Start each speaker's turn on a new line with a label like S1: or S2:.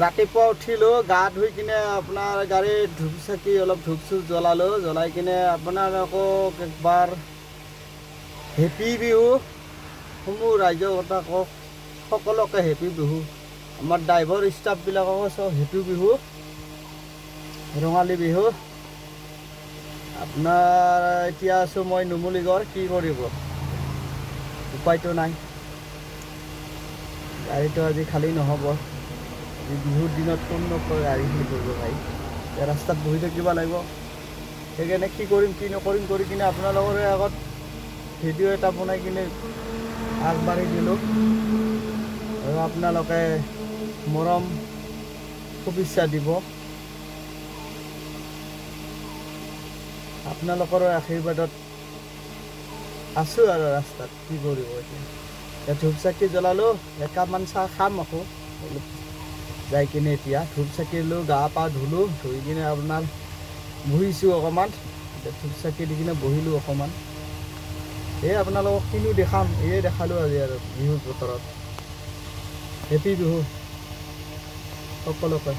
S1: ৰাতিপুৱা উঠিলোঁ, গা ধুই কিনে আপোনাৰ গাড়ীত ধূপ চাকি অলপ ধূপ চুপ জ্বলালোঁ, জ্বলাই কিনে আপোনালোকক একবাৰ হেপী বিহু সমূহ ৰাইজক সকলোকে হেপী বিহু। আমাৰ ড্ৰাইভাৰ ষ্টাফবিলাককো চব হেপী বিহু, ৰঙালী বিহু। আপোনাৰ এতিয়া আছোঁ মই নুমলীগড়, কি কৰিব উপায়তো নাই, গাড়ীটো আজি খালী নহ'ব। বিহুৰ দিনত কোন নকয় গাড়ী খালী কৰিব ভাই, ৰাস্তাত বহি থাকিব লাগিব। সেইকাৰণে কি কৰিম কি নকৰিম কৰি কিনে আপোনালোকৰে আগত ভিডিঅ' এটা বনাই কিনে আগবাঢ়ি দিলোঁ, আৰু আপোনালোকে মৰম শুভেচ্ছা দিব। আপোনালোকৰো আশীৰ্বাদত আছোঁ আৰু ৰাস্তাত, কি কৰিব এতিয়া ধূপ চাকি জ্বলালোঁ, একাপমান চাহ খাম আকৌ যাই কিনে। এতিয়া ধূপ চাকি লৈ গা পা ধুলোঁ, ধুই কিনে আপোনাৰ বহিছোঁ অকণমান, ধূপ চাকি দি কিনে বহিলোঁ অকণমান। এই আপোনালোকক কিনো দেখাম, এয়ে দেখালোঁ আজি আৰু বিহুৰ বতৰত। হেপী বিহু সকলোকে।